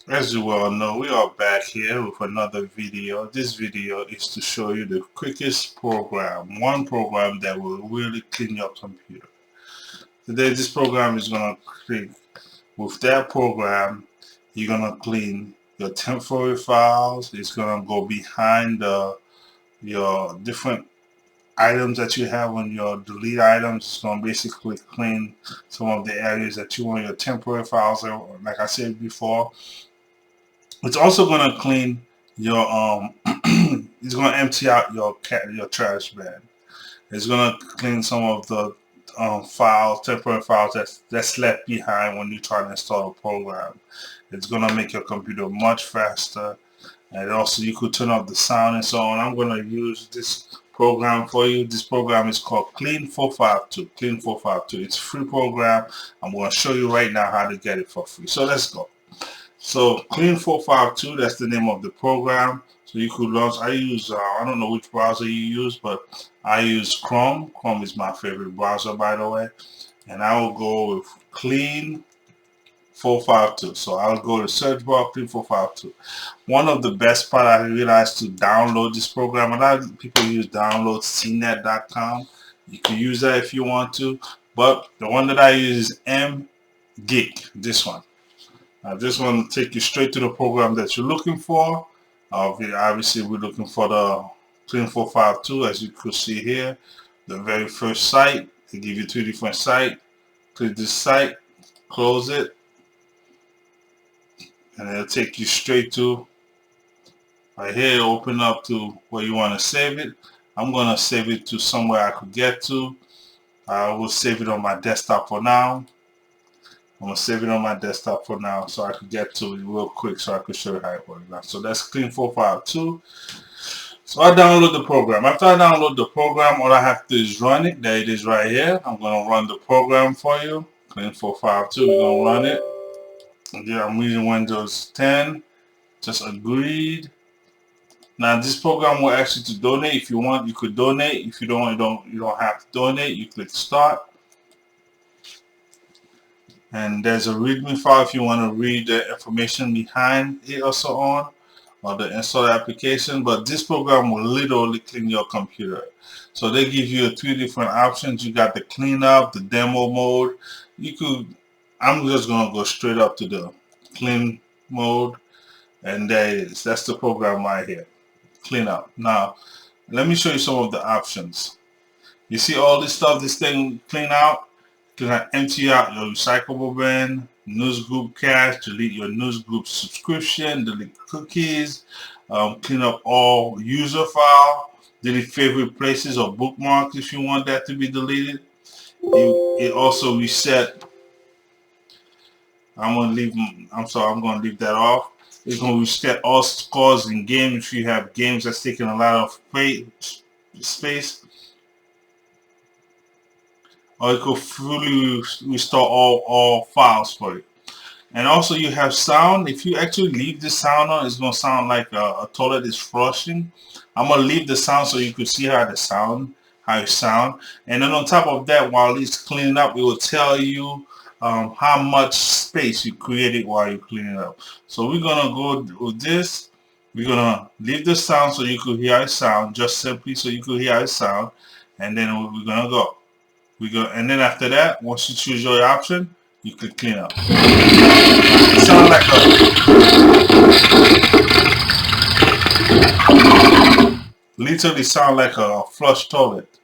As you well know, we are back here with another video. This video is to show you the quickest program, one program that will really clean your computer. Today, this program is going to clean. With that program, you're going to clean your temporary files. It's going to go behind your different items that you have on your delete items. It's going to basically clean some of the areas that you want your temporary files. Like I said before, it's also gonna clean your it's gonna empty out your trash bin. It's gonna clean some of the temporary files that's left behind when you try to install a program. It's gonna make your computer much faster, and also you could turn off the sound and so on. I'm gonna use this program for you. This program is called Clean452. Clean452. It's a free program. I'm gonna show you right now how to get it for free. So let's go. So clean452, that's the name of the program. So you could launch. I use I don't know which browser you use, but I use Chrome. Chrome is my favorite browser, by the way. And I will go with Clean452. So I'll go to search bar Clean452. One of the best part I realized to download this program. A lot of people use download cnet.com. You can use that if you want to, but the one that I use is mgeek. This one. I just want to take you straight to the program that you're looking for. Obviously, we're looking for the Clean452, as you could see here. The very first site, they give you two different sites. Click this site, close it, and it'll take you straight to right here. Open up to where you want to save it. I'm going to save it to somewhere I could get to. I will save it on my desktop for now. I'm going to save it on my desktop for now so I could get to it real quick so I could show you how it works now. So that's Clean452. So I download the program. After I download the program, all I have to do is run it. There it is right here. I'm going to run the program for you. Clean452, we're going to run it. Again, I'm using Windows 10. Just agreed. Now this program will ask you to donate. If you want, you could donate. If you don't, you don't have to donate. You click start. And there's a README file if you want to read the information behind it or so on, or the install application. But this program will literally clean your computer. So they give you three different options. You got the cleanup, the demo mode. I'm just gonna go straight up to the clean mode, and there it is. That's the program right here. Cleanup. Now, let me show you some of the options. You see all this stuff, this thing clean out? You can empty out your recyclable bin, newsgroup cache, delete your newsgroup subscription, delete cookies, clean up all user file, delete favorite places or bookmarks if you want that to be deleted. It also reset. I'm gonna leave that off. It's gonna reset all scores in games if you have games that's taking a lot of space. Or it could fully restore all files for you. And also you have sound. If you actually leave the sound on, it's going to sound like a toilet is flushing. I'm going to leave the sound so you can see how it sound. And then on top of that, while it's cleaning up, it will tell you how much space you created while you're cleaning up. So we're going to go with this. We're going to leave the sound so you could hear it sound, just simply so you could hear it sound. And then we're going to go. And then after that, once you choose your option, you click clean up. It sounds literally sound like a flush toilet.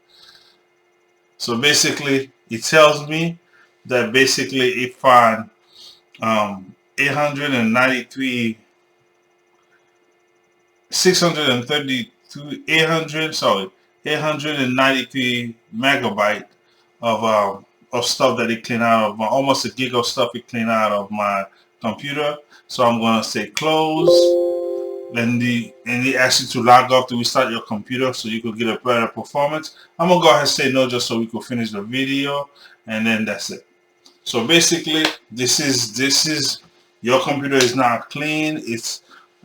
So basically, it tells me that basically it found 893, 632, 893 megabyte of stuff that it cleaned out of almost a gig of stuff it cleaned out of my computer. So I'm gonna say close. And it asks you to log off to restart your computer so you could get a better performance. I'm gonna go ahead and say no just so we could finish the video, and then that's it. So basically, this is your computer is now clean.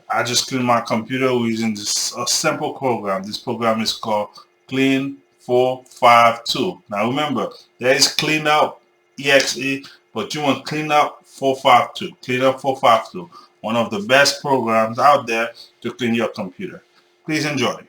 I just cleaned my computer using a simple program. This program is called Clean452. Now remember, there is cleanup exe, but you want clean452. clean452, one of the best programs out there to clean your computer. Please enjoy.